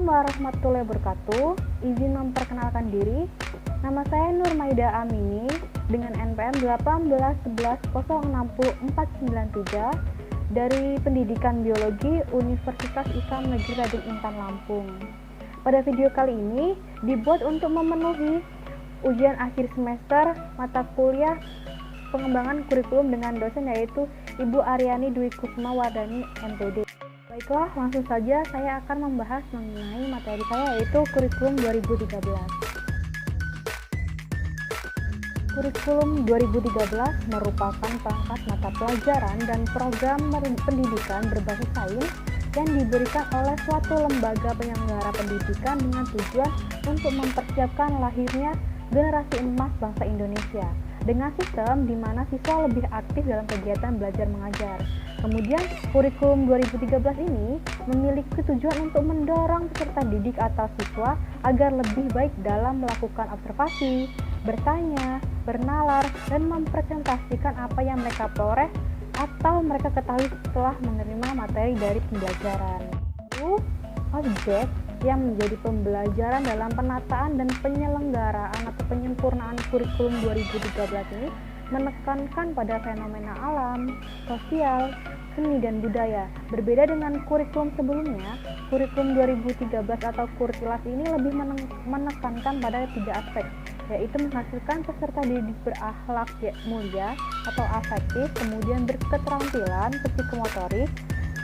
Assalamualaikum warahmatullahi wabarakatuh. Izin memperkenalkan diri. Nama saya Nur Maida Amini dengan NPM 18110600493 dari Pendidikan Biologi Universitas Islam Negeri Rading Intan Lampung. Pada video kali ini dibuat untuk memenuhi ujian akhir semester mata kuliah pengembangan kurikulum dengan dosen yaitu Ibu Aryani Dwi Kusuma Wardani MPD. Baiklah, langsung saja saya akan membahas mengenai materi saya yaitu kurikulum 2013. Kurikulum 2013 merupakan perangkat mata pelajaran dan program pendidikan berbasis sains yang diberikan oleh suatu lembaga penyelenggara pendidikan dengan tujuan untuk mempersiapkan lahirnya generasi emas bangsa Indonesia dengan sistem di mana siswa lebih aktif dalam kegiatan belajar mengajar. Kemudian, kurikulum 2013 ini memiliki tujuan untuk mendorong peserta didik atau siswa agar lebih baik dalam melakukan observasi, bertanya, bernalar, dan mempresentasikan apa yang mereka peroleh atau mereka ketahui setelah menerima materi dari pembelajaran. Objek yang menjadi pembelajaran dalam penataan dan penyelenggaraan atau penyempurnaan kurikulum 2013 ini menekankan pada fenomena alam, sosial, seni, dan budaya. Berbeda dengan kurikulum sebelumnya, kurikulum 2013 atau Kurtilas ini lebih menekankan pada 3 aspek, yaitu menghasilkan peserta didik berakhlak mulia atau afektif, kemudian berketerampilan psikomotorik,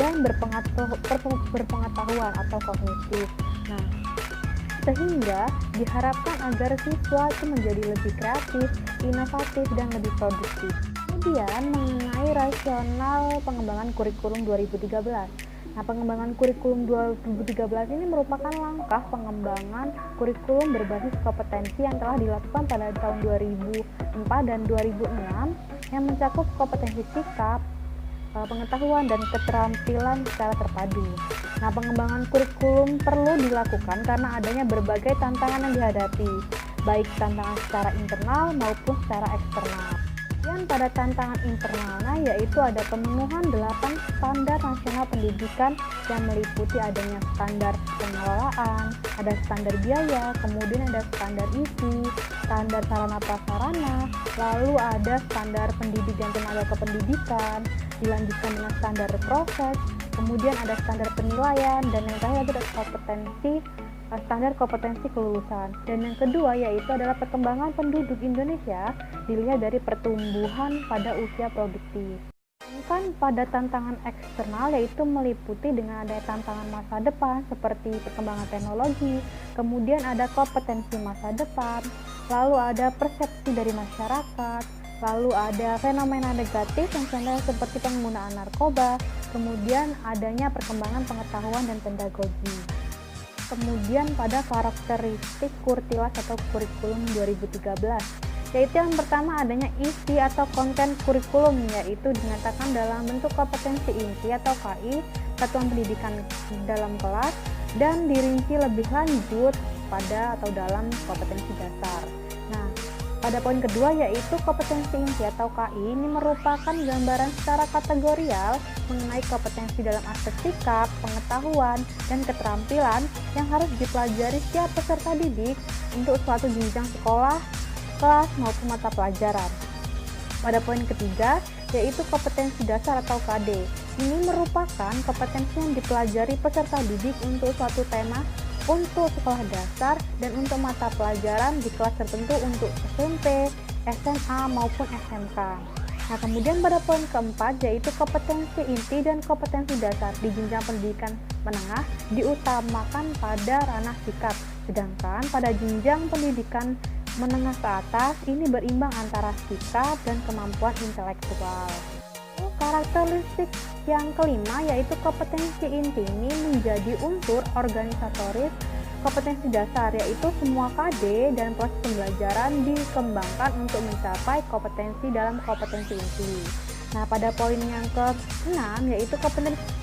dan berpengetahuan atau kognitif. Nah, sehingga diharapkan agar siswa itu menjadi lebih kreatif, inovatif, dan lebih produktif. Kemudian mengenai rasional pengembangan kurikulum 2013. Nah, pengembangan kurikulum 2013 ini merupakan langkah pengembangan kurikulum berbasis kompetensi yang telah dilakukan pada tahun 2004 dan 2006 yang mencakup kompetensi sikap, pengetahuan, dan keterampilan secara terpadu. Nah, pengembangan kurikulum perlu dilakukan karena adanya berbagai tantangan yang dihadapi, baik tantangan secara internal maupun secara eksternal. Dan pada tantangan internalnya yaitu ada pemenuhan 8 standar nasional pendidikan yang meliputi adanya standar pengelolaan, ada standar biaya, kemudian ada standar isi, standar sarana prasarana, lalu ada standar pendidik dan tenaga kependidikan, dilanjutkan dengan standar proses, kemudian ada standar penilaian, dan yang terakhir ada standar kompetensi kelulusan. Dan yang kedua yaitu adalah perkembangan penduduk Indonesia dilihat dari pertumbuhan pada usia produktif. Sedangkan pada tantangan eksternal yaitu meliputi dengan ada tantangan masa depan seperti perkembangan teknologi, kemudian ada kompetensi masa depan, lalu ada persepsi dari masyarakat, lalu ada fenomena negatif yang contohnya seperti penggunaan narkoba, kemudian adanya perkembangan pengetahuan dan pedagogi. Kemudian pada karakteristik Kurtilas atau kurikulum 2013, yaitu yang pertama adanya isi atau konten kurikulum, yaitu dinyatakan dalam bentuk kompetensi inti atau KI, satuan pendidikan dalam kelas, dan dirinci lebih lanjut pada atau dalam kompetensi dasar. Nah, pada poin kedua yaitu kompetensi inti atau KI ini merupakan gambaran secara kategorial mengenai kompetensi dalam aspek sikap, pengetahuan, dan keterampilan yang harus dipelajari setiap peserta didik untuk suatu jenjang sekolah, kelas, maupun mata pelajaran. Pada poin ketiga yaitu kompetensi dasar atau KD. Ini merupakan kompetensi yang dipelajari peserta didik untuk suatu tema untuk sekolah dasar dan untuk mata pelajaran di kelas tertentu untuk SMP, SMA, maupun SMK. Nah, kemudian pada poin keempat yaitu kompetensi inti dan kompetensi dasar di jenjang pendidikan menengah diutamakan pada ranah sikap, sedangkan pada jenjang pendidikan menengah ke atas ini berimbang antara sikap dan kemampuan intelektual. Karakteristik yang kelima yaitu kompetensi inti ini menjadi unsur organisatoris kompetensi dasar, yaitu semua KD dan proses pembelajaran dikembangkan untuk mencapai kompetensi dalam kompetensi inti. Nah, pada poin yang ke-6 yaitu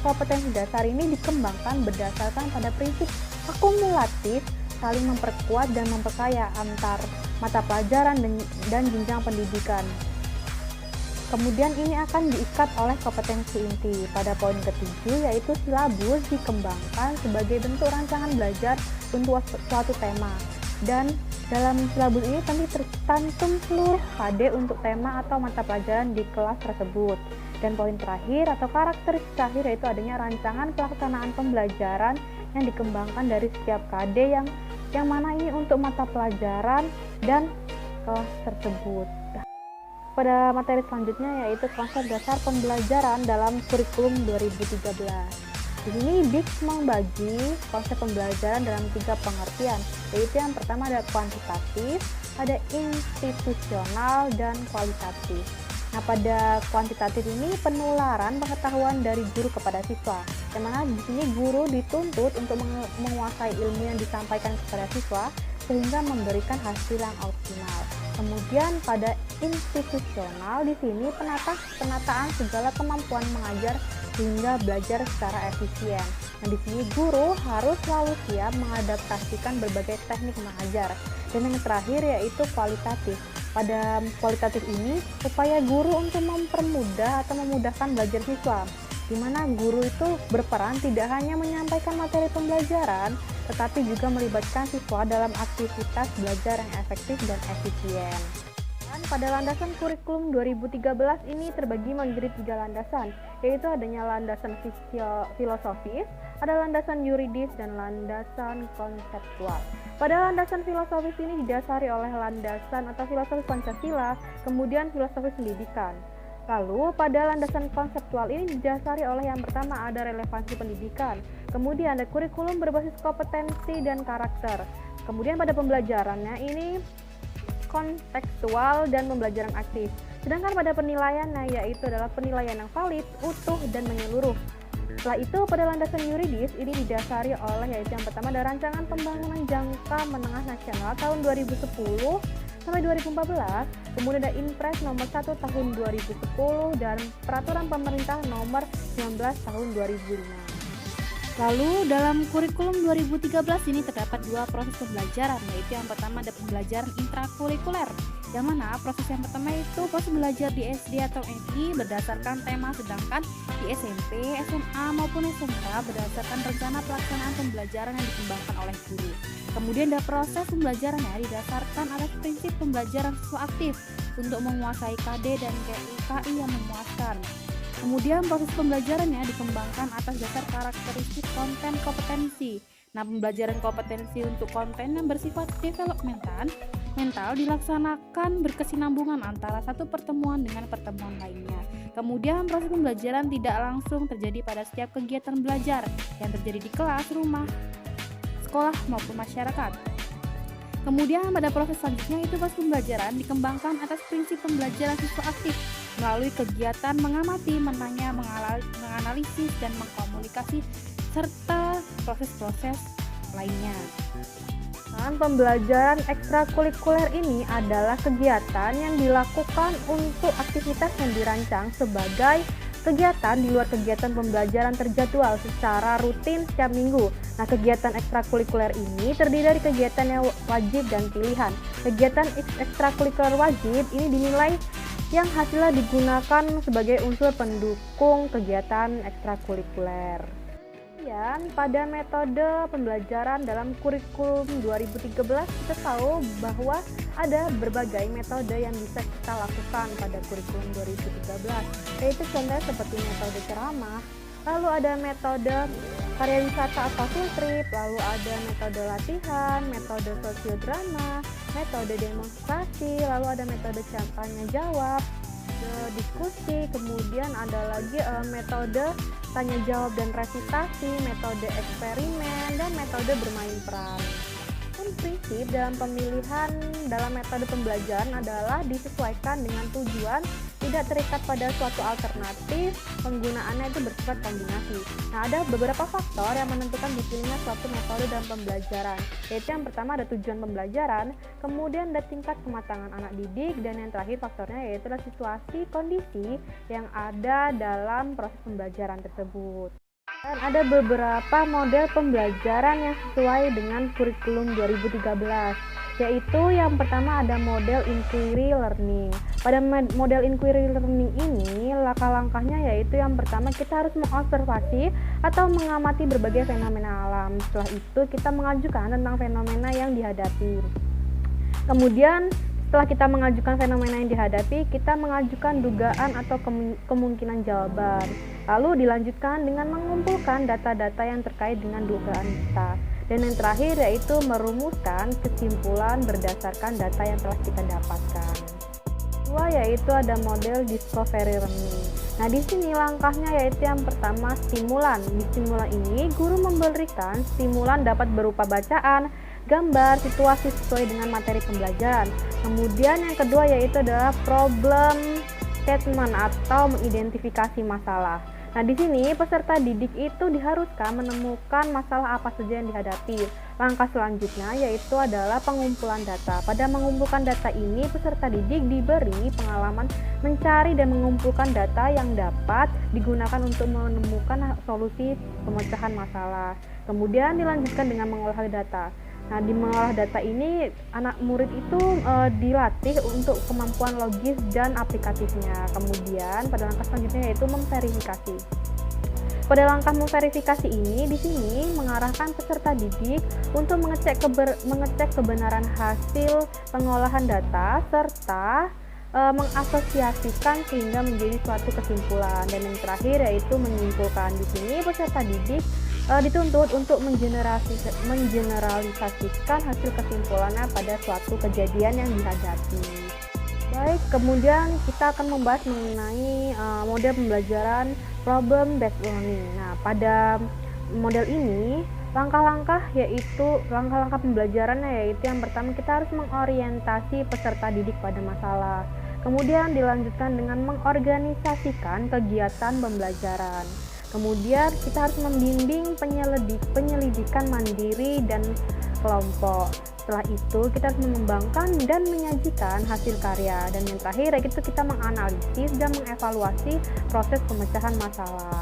kompetensi dasar ini dikembangkan berdasarkan pada prinsip akumulatif, saling memperkuat dan memperkaya antar mata pelajaran dan jenjang pendidikan. Kemudian ini akan diikat oleh kompetensi inti. Pada poin ketujuh yaitu silabus dikembangkan sebagai bentuk rancangan belajar untuk suatu tema. Dan dalam silabus ini tentu tercantum seluruh KD untuk tema atau mata pelajaran di kelas tersebut. Dan poin terakhir atau karakteristik terakhir yaitu adanya rancangan pelaksanaan pembelajaran yang dikembangkan dari setiap KD yang mana ini untuk mata pelajaran dan kelas tersebut. Pada materi selanjutnya yaitu konsep dasar pembelajaran dalam kurikulum 2013. Di sini Dix membagi konsep pembelajaran dalam 3 pengertian, yaitu yang pertama ada kuantitatif, ada institusional, dan kualitatif. Nah, pada kuantitatif ini penularan pengetahuan dari guru kepada siswa, yang mana di sini guru dituntut untuk menguasai ilmu yang disampaikan kepada siswa sehingga memberikan hasil yang optimal. Kemudian pada institusional di sini penataan segala kemampuan mengajar hingga belajar secara efisien. Nah, di sini guru harus selalu siap mengadaptasikan berbagai teknik mengajar. Dan yang terakhir yaitu kualitatif. Pada kualitatif ini upaya guru untuk mempermudah atau memudahkan belajar siswa, di mana guru itu berperan tidak hanya menyampaikan materi pembelajaran, tetapi juga melibatkan siswa dalam aktivitas belajar yang efektif dan efisien. Dan pada landasan kurikulum 2013 ini terbagi menjadi 3 landasan, yaitu adanya landasan filosofis, ada landasan yuridis, dan landasan konseptual. Pada landasan filosofis ini didasari oleh landasan atau filosofis Pancasila, kemudian filosofis pendidikan. Lalu pada landasan konseptual ini didasari oleh yang pertama ada relevansi pendidikan, kemudian ada kurikulum berbasis kompetensi dan karakter. Kemudian pada pembelajarannya ini kontekstual dan pembelajaran aktif. Sedangkan pada penilaiannya yaitu adalah penilaian yang valid, utuh, dan menyeluruh. Setelah itu pada landasan yuridis ini didasari oleh yaitu yang pertama ada rancangan pembangunan jangka menengah nasional tahun 2010 sampai 2014, kemudian ada Inpres nomor 1 tahun 2010 dan peraturan pemerintah nomor 19 tahun 2005. Lalu dalam kurikulum 2013 ini terdapat 2 proses pembelajaran, yaitu yang pertama ada pembelajaran intrakurikuler, yang mana proses yang pertama itu proses belajar di SD atau MI berdasarkan tema, sedangkan di SMP, SMA maupun SMK berdasarkan rencana pelaksanaan pembelajaran yang dikembangkan oleh guru. Kemudian ada proses pembelajarannya didasarkan atas prinsip pembelajaran siswa aktif untuk menguasai KD dan KI yang memuaskan. Kemudian proses pembelajarannya dikembangkan atas dasar karakteristik konten kompetensi. Nah, pembelajaran kompetensi untuk konten yang bersifat mental dilaksanakan berkesinambungan antara satu pertemuan dengan pertemuan lainnya. Kemudian proses pembelajaran tidak langsung terjadi pada setiap kegiatan belajar yang terjadi di kelas, rumah, sekolah maupun masyarakat. Kemudian pada proses selanjutnya itu proses pembelajaran dikembangkan atas prinsip pembelajaran siswa aktif melalui kegiatan mengamati, menanya, menganalisis, dan mengkomunikasi serta proses-proses lainnya. Dan pembelajaran ekstrakurikuler ini adalah kegiatan yang dilakukan untuk aktivitas yang dirancang sebagai kegiatan di luar kegiatan pembelajaran terjadwal secara rutin setiap minggu. Nah, kegiatan ekstrakurikuler ini terdiri dari kegiatan yang wajib dan pilihan. Kegiatan ekstrakurikuler wajib ini dinilai yang hasilnya digunakan sebagai unsur pendukung kegiatan ekstrakurikuler. Kemudian pada metode pembelajaran dalam kurikulum 2013 kita tahu bahwa ada berbagai metode yang bisa kita lakukan pada kurikulum 2013, yaitu contohnya seperti metode ceramah, lalu ada metode karya wisata atau field trip, lalu ada metode latihan, metode sosiodrama, metode demonstrasi, lalu ada metode tanya jawab, diskusi, kemudian ada lagi metode tanya jawab dan resitasi, metode eksperimen, dan metode bermain peran. Prinsip dalam pemilihan dalam metode pembelajaran adalah disesuaikan dengan tujuan, tidak terikat pada suatu alternatif, penggunaannya itu bersifat kombinasi. Nah, ada beberapa faktor yang menentukan dipilihnya suatu metode dalam pembelajaran, yaitu yang pertama ada tujuan pembelajaran, kemudian ada tingkat kematangan anak didik, dan yang terakhir faktornya yaitu adalah situasi kondisi yang ada dalam proses pembelajaran tersebut. Dan ada beberapa model pembelajaran yang sesuai dengan kurikulum 2013, yaitu yang pertama ada model inquiry learning. Pada model inquiry learning ini, langkah-langkahnya yaitu yang pertama kita harus mengobservasi atau mengamati berbagai fenomena alam. Setelah itu kita mengajukan tentang fenomena yang dihadapi. Kemudian setelah kita mengajukan fenomena yang dihadapi, kita mengajukan dugaan atau kemungkinan jawaban. Lalu dilanjutkan dengan mengumpulkan data-data yang terkait dengan dugaan kita. Dan yang terakhir yaitu merumuskan kesimpulan berdasarkan data yang telah kita dapatkan. Kedua yaitu ada model discovery learning. Nah, di sini langkahnya yaitu yang pertama stimulan. Di stimulan ini guru memberikan stimulan dapat berupa bacaan, gambar, situasi sesuai dengan materi pembelajaran. Kemudian yang kedua yaitu adalah problem statement atau mengidentifikasi masalah. Nah, di sini peserta didik itu diharuskan menemukan masalah apa saja yang dihadapi. Langkah selanjutnya yaitu adalah pengumpulan data. Pada mengumpulkan data ini, peserta didik diberi pengalaman mencari dan mengumpulkan data yang dapat digunakan untuk menemukan solusi pemecahan masalah. Kemudian dilanjutkan dengan mengolah data. Nah, di mengolah data ini anak murid itu dilatih untuk kemampuan logis dan aplikatifnya. Kemudian pada langkah selanjutnya yaitu memverifikasi. Pada langkah memverifikasi ini di sini mengarahkan peserta didik untuk mengecek kebenaran hasil pengolahan data serta mengasosiasikan sehingga menjadi suatu kesimpulan. Dan yang terakhir yaitu menyimpulkan. Di sini peserta didik dituntut untuk mengeneralisasikan hasil kesimpulannya pada suatu kejadian yang dihadapi. Baik, kemudian kita akan membahas mengenai model pembelajaran problem based learning. Nah, pada model ini langkah-langkah pembelajarannya yaitu yang pertama kita harus mengorientasi peserta didik pada masalah. Kemudian dilanjutkan dengan mengorganisasikan kegiatan pembelajaran. Kemudian kita harus membimbing penyelidikan mandiri dan kelompok. Setelah itu kita harus mengembangkan dan menyajikan hasil karya. Dan yang terakhir yaitu kita menganalisis dan mengevaluasi proses pemecahan masalah.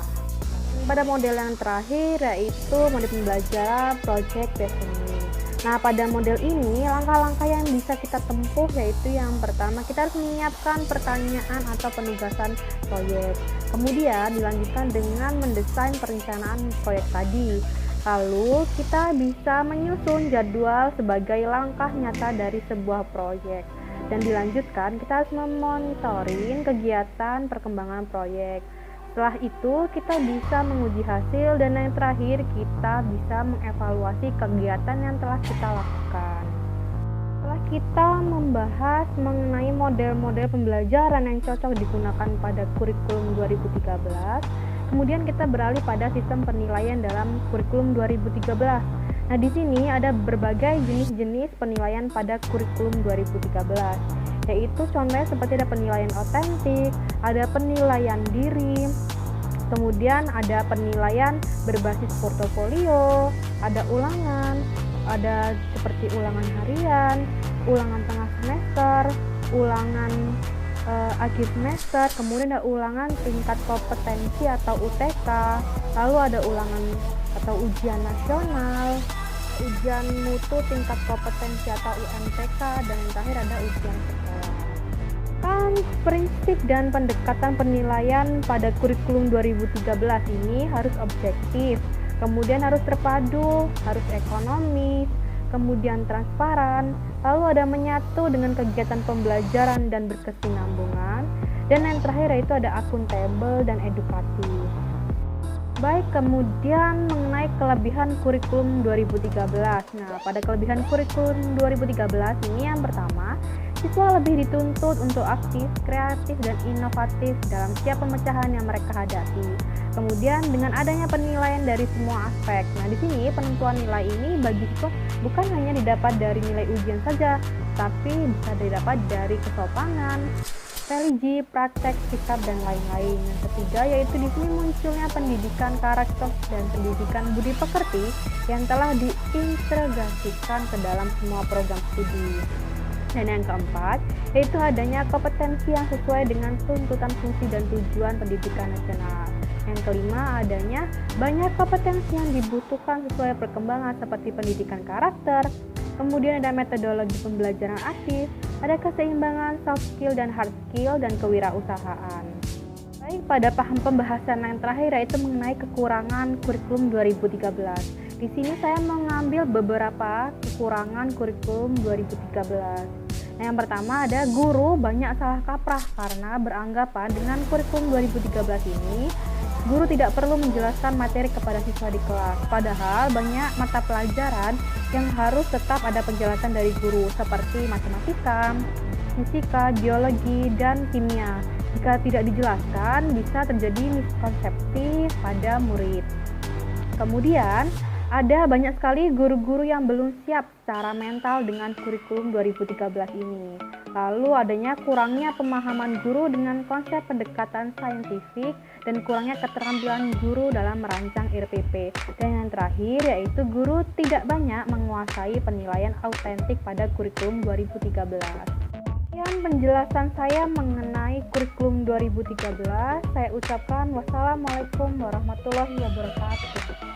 Pada model yang terakhir yaitu model pembelajaran project based learning. Nah, pada model ini langkah-langkah yang bisa kita tempuh yaitu yang pertama kita harus menyiapkan pertanyaan atau penugasan proyek. Kemudian dilanjutkan dengan mendesain perencanaan proyek tadi. Lalu kita bisa menyusun jadwal sebagai langkah nyata dari sebuah proyek. Dan dilanjutkan kita harus memonitoring kegiatan perkembangan proyek. Setelah itu kita bisa menguji hasil dan yang terakhir kita bisa mengevaluasi kegiatan yang telah kita lakukan. Setelah kita membahas mengenai model-model pembelajaran yang cocok digunakan pada kurikulum 2013, kemudian kita beralih pada sistem penilaian dalam kurikulum 2013. Nah, di sini ada berbagai jenis-jenis penilaian pada kurikulum 2013. Yaitu contohnya seperti ada penilaian otentik, ada penilaian diri, kemudian ada penilaian berbasis portofolio, ada ulangan, ada seperti ulangan harian, ulangan tengah semester, ulangan akhir semester, kemudian ada ulangan tingkat kompetensi atau UTK, lalu ada ulangan atau ujian nasional, ujian mutu tingkat kompetensi atau UMTK, dan yang terakhir ada ujian sekolah. Kan prinsip dan pendekatan penilaian pada kurikulum 2013 ini harus objektif, kemudian harus terpadu, harus ekonomis, kemudian transparan, lalu ada menyatu dengan kegiatan pembelajaran dan berkesinambungan, dan yang terakhir yaitu ada akuntabel dan edukatif. Baik, kemudian mengenai kelebihan kurikulum 2013. Nah, pada kelebihan kurikulum 2013 ini yang pertama, siswa lebih dituntut untuk aktif, kreatif, dan inovatif dalam setiap pemecahan yang mereka hadapi. Kemudian dengan adanya penilaian dari semua aspek. Nah, di sini penentuan nilai ini bagi siswa bukan hanya didapat dari nilai ujian saja, tapi bisa didapat dari kesopanan, religi, praktek, sikap, dan lain-lain. Yang ketiga yaitu di sini munculnya pendidikan karakter dan pendidikan budi pekerti yang telah diintegrasikan ke dalam semua program studi. Dan yang keempat yaitu adanya kompetensi yang sesuai dengan tuntutan fungsi dan tujuan pendidikan nasional. Yang kelima adanya banyak kompetensi yang dibutuhkan sesuai perkembangan seperti pendidikan karakter, Kemudian ada metodologi pembelajaran aktif, ada keseimbangan soft skill dan hard skill, dan kewirausahaan. Baik, pada pembahasan yang terakhir yaitu mengenai kekurangan kurikulum 2013. Di sini saya mengambil beberapa kekurangan kurikulum 2013. Nah, yang pertama ada guru banyak salah kaprah karena beranggapan dengan kurikulum 2013 ini guru tidak perlu menjelaskan materi kepada siswa di kelas. Padahal banyak mata pelajaran yang harus tetap ada penjelasan dari guru seperti matematika, fisika, biologi, dan kimia. Jika tidak dijelaskan bisa terjadi miskonsepsi pada murid. Kemudian ada banyak sekali guru-guru yang belum siap secara mental dengan kurikulum 2013 ini. Lalu adanya kurangnya pemahaman guru dengan konsep pendekatan saintifik dan kurangnya keterampilan guru dalam merancang RPP. Dan yang terakhir yaitu guru tidak banyak menguasai penilaian autentik pada kurikulum 2013. Sekian penjelasan saya mengenai kurikulum 2013. Saya ucapkan wassalamualaikum warahmatullahi wabarakatuh.